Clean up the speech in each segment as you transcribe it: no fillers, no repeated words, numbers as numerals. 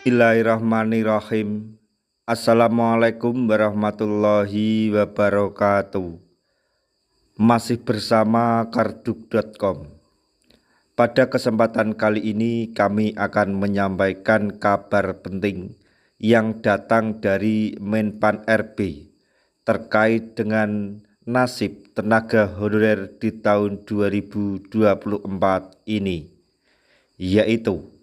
Bismillahirrahmanirrahim. Assalamualaikum warahmatullahi wabarakatuh. Masih bersama karduk.com. Pada kesempatan kali ini kami akan menyampaikan kabar penting yang datang dari Menpan RB terkait dengan nasib tenaga honorer di tahun 2024 ini, yaitu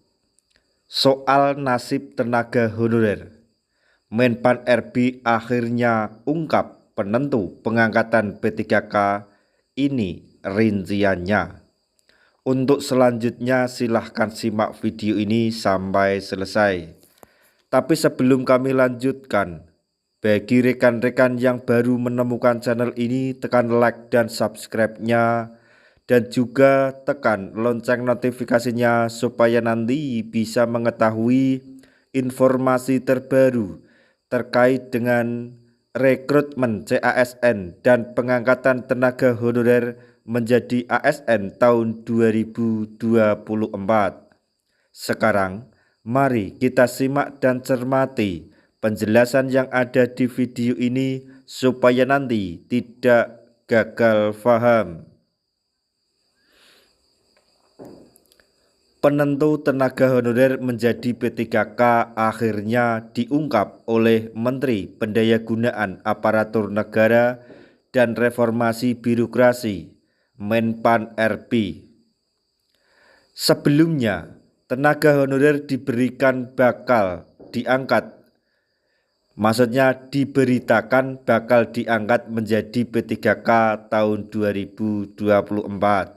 soal nasib tenaga honorer. Menpan RB akhirnya ungkap penentu pengangkatan P3K, ini rinciannya. Untuk selanjutnya silahkan simak video ini sampai selesai. Tapi sebelum kami lanjutkan, bagi rekan-rekan yang baru menemukan channel ini, tekan like dan subscribe-nya, dan juga tekan lonceng notifikasinya supaya nanti bisa mengetahui informasi terbaru terkait dengan rekrutmen CASN dan pengangkatan tenaga honorer menjadi ASN tahun 2024. Sekarang mari kita simak dan cermati penjelasan yang ada di video ini supaya nanti tidak gagal paham. Penentu tenaga honorer menjadi P3K akhirnya diungkap oleh Menteri Pendayagunaan Aparatur Negara dan Reformasi Birokrasi Menpan RB. Sebelumnya, tenaga honorer diberitakan bakal diangkat menjadi P3K tahun 2024.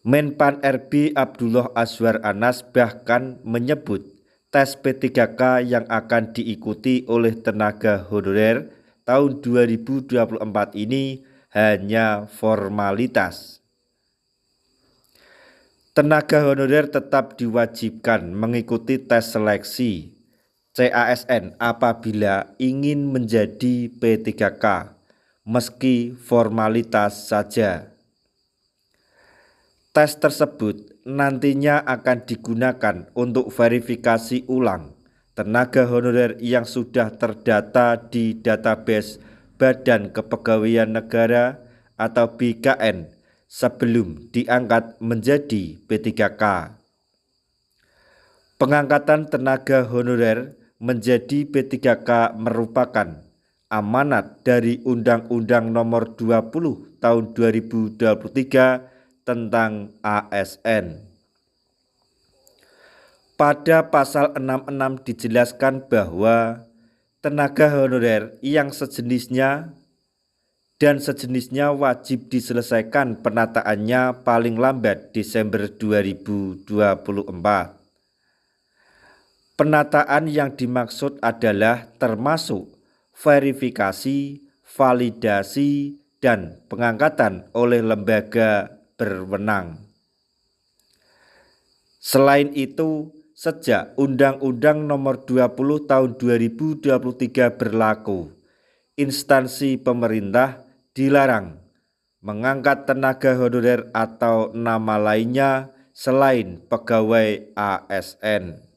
Menpan RB Abdullah Azwar Anas bahkan menyebut tes P3K yang akan diikuti oleh tenaga honorer tahun 2024 ini hanya formalitas. Tenaga honorer tetap diwajibkan mengikuti tes seleksi CASN apabila ingin menjadi P3K, meski formalitas saja. Tes tersebut nantinya akan digunakan untuk verifikasi ulang tenaga honorer yang sudah terdata di database Badan Kepegawaian Negara atau BKN sebelum diangkat menjadi P3K. Pengangkatan tenaga honorer menjadi P3K merupakan amanat dari Undang-Undang Nomor 20 Tahun 2023 tentang ASN. Pada pasal 66 dijelaskan bahwa tenaga honorer yang sejenisnya wajib diselesaikan penataannya paling lambat Desember 2024. Penataan yang dimaksud adalah termasuk verifikasi, validasi, dan pengangkatan oleh lembaga berwenang. Selain itu, sejak Undang-Undang Nomor 20 Tahun 2023 berlaku, instansi pemerintah dilarang mengangkat tenaga honorer atau nama lainnya selain pegawai ASN.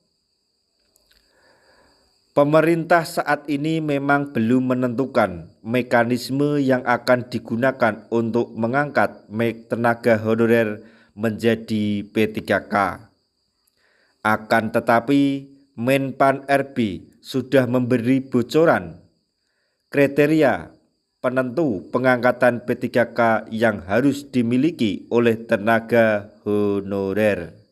Pemerintah saat ini memang belum menentukan mekanisme yang akan digunakan untuk mengangkat tenaga honorer menjadi P3K. Akan tetapi, Menpan RB sudah memberi bocoran kriteria penentu pengangkatan P3K yang harus dimiliki oleh tenaga honorer.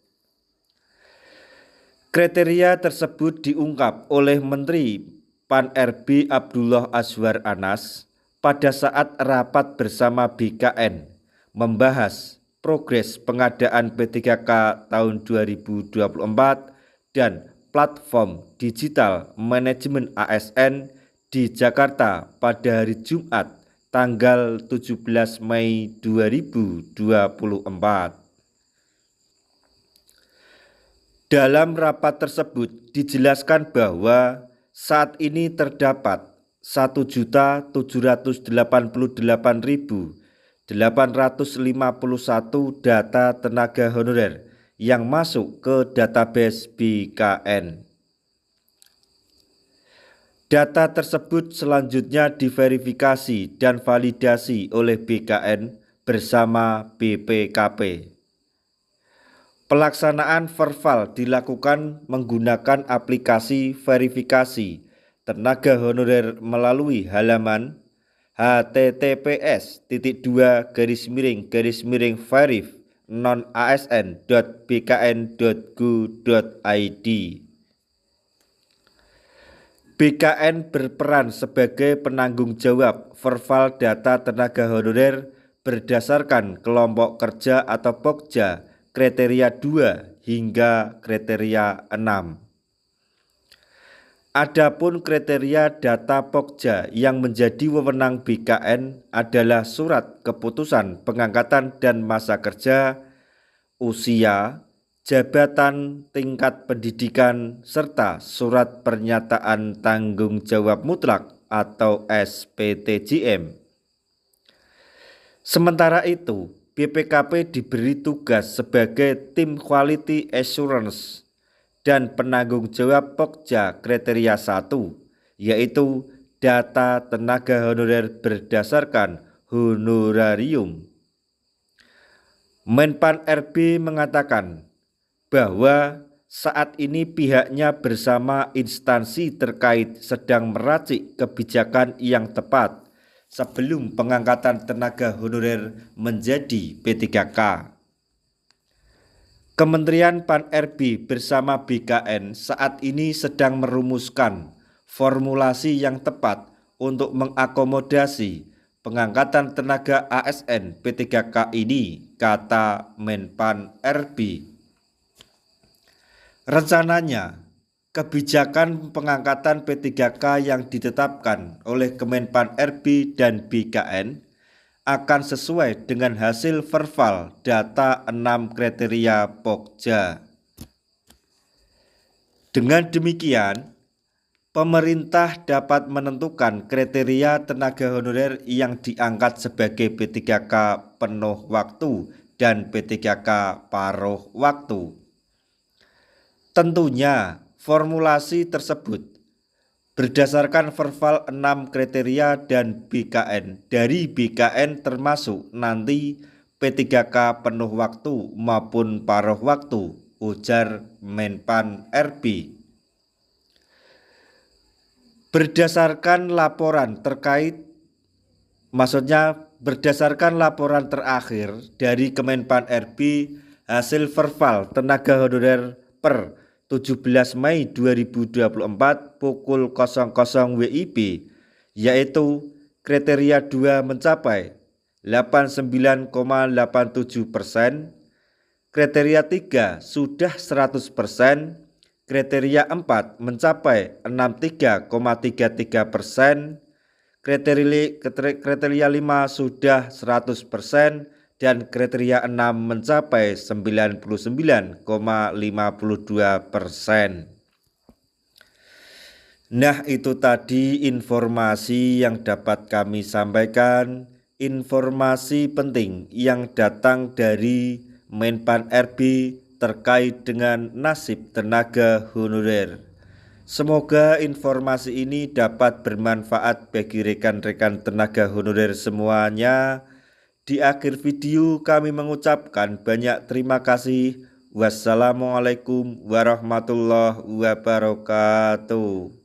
Kriteria tersebut diungkap oleh Menteri Pan RB Abdullah Azwar Anas pada saat rapat bersama BKN membahas progres pengadaan P3K tahun 2024 dan platform digital manajemen ASN di Jakarta pada hari Jumat tanggal 17 Mei 2024. Dalam rapat tersebut dijelaskan bahwa saat ini terdapat 1.888.851 data tenaga honorer yang masuk ke database BKN. Data tersebut selanjutnya diverifikasi dan validasi oleh BKN bersama BPKP. Pelaksanaan verval dilakukan menggunakan aplikasi verifikasi tenaga honorer melalui halaman https://verif.non-asn.bkn.go.id. BKN berperan sebagai penanggung jawab verval data tenaga honorer berdasarkan kelompok kerja atau Pokja kriteria 2 hingga kriteria 6. Adapun kriteria data Pokja yang menjadi wewenang BKN adalah surat keputusan pengangkatan dan masa kerja, usia, jabatan, tingkat pendidikan, serta surat pernyataan tanggung jawab mutlak atau SPTJM. Sementara itu, BPKP diberi tugas sebagai tim quality assurance dan penanggung jawab Pokja kriteria 1, yaitu data tenaga honorer berdasarkan honorarium. Menpan RB mengatakan bahwa saat ini pihaknya bersama instansi terkait sedang meracik kebijakan yang tepat sebelum pengangkatan tenaga honorer menjadi P3K. Kementerian Pan-RB bersama BKN saat ini sedang merumuskan formulasi yang tepat untuk mengakomodasi pengangkatan tenaga ASN P3K ini, kata Menpan RB. Rencananya, kebijakan pengangkatan P3K yang ditetapkan oleh Kemenpan RB dan BKN akan sesuai dengan hasil verval data 6 kriteria Pokja. Dengan demikian, pemerintah dapat menentukan kriteria tenaga honorer yang diangkat sebagai P3K penuh waktu dan P3K paruh waktu. Tentunya, formulasi tersebut berdasarkan verval 6 kriteria dan BKN. Dari BKN termasuk nanti P3K penuh waktu maupun paruh waktu, ujar Menpan RB. Berdasarkan laporan terakhir dari Kemenpan RB, hasil verval tenaga honorer per 17 Mei 2024 pukul 00 WIB, yaitu kriteria 2 mencapai 89,87%, kriteria 3 sudah 100%, kriteria 4 mencapai 63,33%, kriteria 5 sudah 100%, dan kriteria 6 mencapai 99,52%. Nah, itu tadi informasi yang dapat kami sampaikan, informasi penting yang datang dari Menpan RB terkait dengan nasib tenaga honorer. Semoga informasi ini dapat bermanfaat bagi rekan-rekan tenaga honorer semuanya. Di akhir video kami mengucapkan banyak terima kasih. Wassalamualaikum warahmatullahi wabarakatuh.